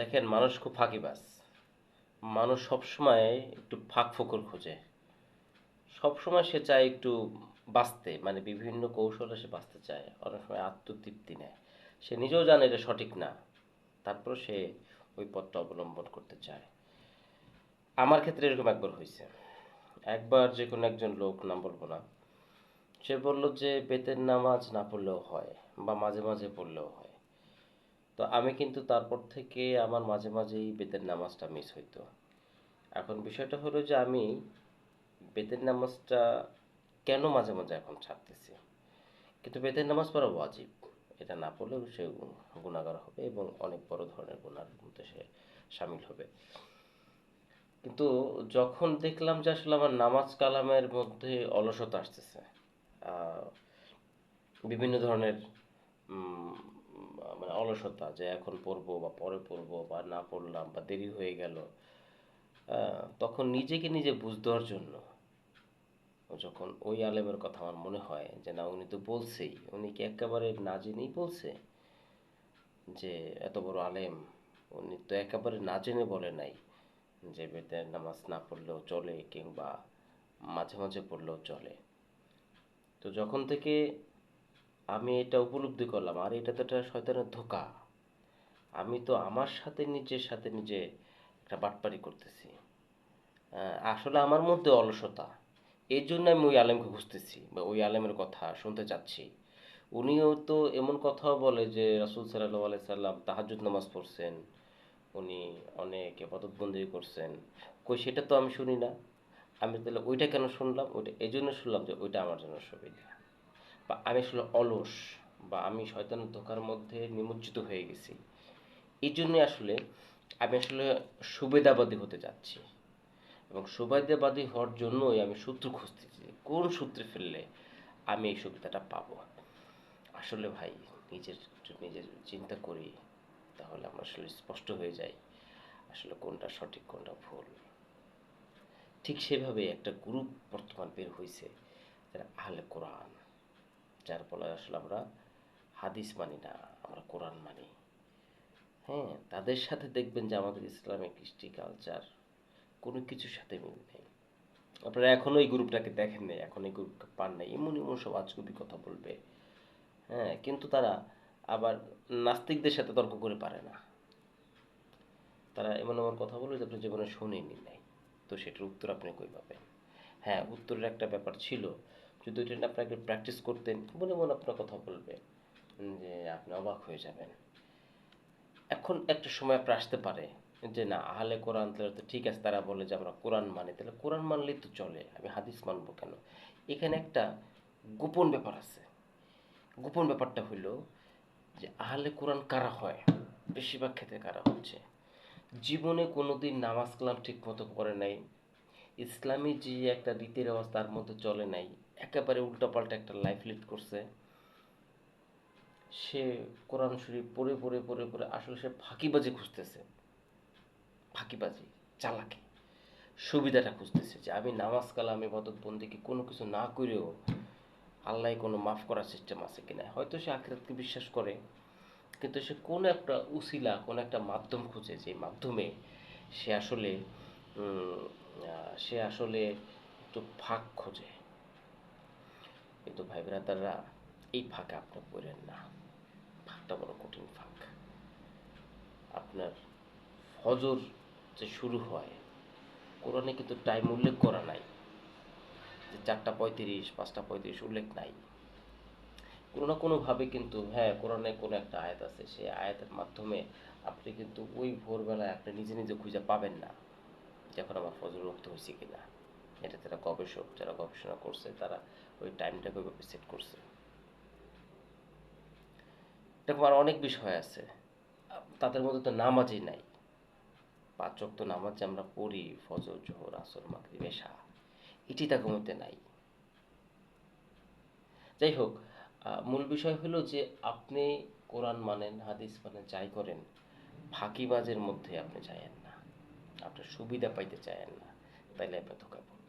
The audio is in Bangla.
দেখেন মানুষ খুব ফাঁকিবাজ। মানুষ সবসময় একটু ফাঁক ফোকর খোঁজে। সবসময় সে চায় একটু বাঁচতে, মানে বিভিন্ন কৌশলে সে বাঁচতে চায়। অনেক সময় আত্মতৃপ্তি নেয়। সে নিজেও জানে এটা সঠিক না। তারপরেও সে ওই পথটা অবলম্বন করতে চায়। আমার ক্ষেত্রে এরকম একবার হয়েছে। একবার যে কোনো একজন লোক, নাম বলবো না, সে বলল যে বেতের নামাজ না পড়লেও হয় বা মাঝে মাঝে পড়লেও হয়। তো আমি কিন্তু তারপর থেকে আমার মাঝে মাঝেই বেতের নামাজটা মিস হইতো। এখন বিষয়টা হলো যে আমি বেতের নামাজটা কেন মাঝে মাঝে এখন ছাড়তেছি, কিন্তু বেতের নামাজ পড়া ওয়াজিব। এটা না পড়লেও সে গুনাহগার হবে এবং অনেক বড় ধরনের গুনার মধ্যে সে শামিল হবে। কিন্তু যখন দেখলাম যে আসলে আমার নামাজ কালামের মধ্যে অলসতা আসতেছে, আহ, বিভিন্ন ধরনের উম, মানে অলসতা, যে এখন পড়বো বা পরে পড়বো বা না পড়লাম বা দেরি হয়ে গেল, তখন নিজেকে নিজে বুঝ দেওয়ার জন্য যখন ওই আলেমের কথা আমার মনে হয় যে না, উনি তো বলছেই, উনি কি একেবারে না জেনেই বলছে? যে এত বড় আলেম, উনি তো একেবারে না জেনে বলে নাই যে বেতের নামাজ না পড়লেও চলে কিংবা মাঝে মাঝে পড়লেও চলে। তো যখন থেকে আমি এটা উপলব্ধি করলাম, আর এটা তো একটা শয়তানের ধোঁকা, আমি তো আমার সাথে নিজের সাথে নিজে একটা বাটপারি করতেছি। আসলে আমার মধ্যে অলসতা, এই জন্য আমি ওই আলেমকে খুঁজতেছি বা ওই আলেমের কথা শুনতে চাচ্ছি। উনিও তো এমন কথাও বলে যে রাসূল সাল্লাল্লাহু আলাইহি সাল্লাম তাহাজ্জুদ নামাজ পড়ছেন, উনি অনেক ইবাদতবন্দেগি করছেন। কই সেটা তো আমি শুনি না। আমি তাহলে ওইটা কেন শুনলাম? ওইটা এজন্য শুনলাম যে ওইটা আমার জন্য সুবিধা। বা আমি আসলে অলস, বা আমি শয়তানের ধোঁকার মধ্যে নিমজ্জিত হয়ে গেছি। এই জন্যই আসলে আমি আসলে সুবিধাবাদী হতে চাচ্ছি, এবং সুবিধাবাদী হওয়ার জন্যই আমি সূত্র খুঁজতেছি, কোন সূত্রে ফেললে আমি এই সুবিধাটা পাবো। আসলে ভাই, নিজের চিন্তা করি, তাহলে আমরা আসলে স্পষ্ট হয়ে যাই আসলে কোনটা সঠিক কোনটা ভুল। ঠিক সেভাবে একটা গ্রুপ বর্তমান বের হয়েছে, যারা আহলে কোরআন, যার ফলে আসলে আমরা হাদিস মানি না, আমরা কোরআন মানি। হ্যাঁ, তাদের সাথে দেখবেন যে আমাদের ইসলামিক কৃষ্টি কালচার কোনো কিছুর সাথে মিল নেই। আপনারা এখনো এই গ্রুপটাকে দেখেন নাই, এখন এই গ্রুপটা পান নাই, এমন এমন সব আজগুবি কথা বলবে। হ্যাঁ, কিন্তু তারা আবার নাস্তিকদের সাথে তর্ক করে পারে না। তারা এমন এমন কথা বলবে যে আপনি জীবনে শুনেনি নাই। তো সেটার উত্তর আপনি কই পাবেন? হ্যাঁ, উত্তরের একটা ব্যাপার ছিল, যদি ওইটা নিয়ে আপনাকে প্র্যাকটিস করতেন, মনে মনে আপনার কথা বলবে, যে আপনি অবাক হয়ে যাবেন। এখন একটা সময় আপনার আসতে পারে যে না, আহলে কোরআন তাহলে তো ঠিক আছে, তারা বলে যে আমরা কোরআন মানি, তাহলে কোরআন মানলেই তো চলে, আমি হাদিস মানবো কেন? এখানে একটা গোপন ব্যাপার আছে। গোপন ব্যাপারটা হইলো যে আহলে কোরআন কারা হয়, বেশিরভাগ ক্ষেত্রে কারা হচ্ছে জীবনে কোনোদিন নামাজ কালাম ঠিক মতো করে নাই, ইসলামী যে একটা রীতি রেওয়াজ তার মধ্যে চলে নাই, একেবারে উল্টাপাল্টা একটা লাইফ লিড করছে। সে কোরআন শরীফ পড়ে পড়ে পড়ে পড়ে আসলে সে ফাঁকিবাজি খুঁজতেছে। ফাঁকিবাজি, চালাকি, সুবিধাটা খুঁজতেছে যে আমি নামাজ কালাম ইবাদত বন্দেগী কোনো কিছু না করেও আল্লাহ কোনো মাফ করার সিস্টেম আছে কিনা। হয়তো সে আখিরাতকে বিশ্বাস করে, কিন্তু সে কোনো একটা উসিলা, কোনো একটা মাধ্যম খুঁজে, যে মাধ্যমে সে আসলে সে আসলে একটু ফাঁক খোঁজে। কিন্তু ভাই ব্রাদাররা, এই ফাঁকে আপনি পড়েন না। ফাঁকটা বড় কঠিন ফাঁক। আপনার ফজর যে শুরু হয়, কোরআনে কিন্তু টাইম উল্লেখ করা নাই যে 4:35 5:35 উল্লেখ নাই। কোনো না কোনোভাবে কিন্তু, হ্যাঁ, কোরআনে কোনো একটা আয়াত আছে, সেই আয়াতের মাধ্যমে আপনি কিন্তু ওই ভোরবেলায় আপনি নিজে নিজে খুঁজে পাবেন না যে এখন আমার ফজর ওয়াক্ত হয়েছে কিনা। এটা যারা গবেষক, যারা গবেষণা করছে, তারা ওই টাইমটাকে ওইভাবে সেট করছে। এরকম আর অনেক বিষয় আছে। তাদের মধ্যে তো নামাজই নাই। 5 ওয়াক্ত নামাজ যে আমরা পড়ি, ফজর জোহর আসর মাগরিব এশা, এটি তাদের মধ্যে নাই। যাই হোক, মূল বিষয় হলো যে আপনি কোরআন মানেন, হাদিস মানেন, যাই করেন, ফাঁকিবাজের মধ্যে আপনি যায়েন না। আপনার সুবিধা পাইতে চায়েন না, তাইলে আপনি ধোঁকায় পড়বেন।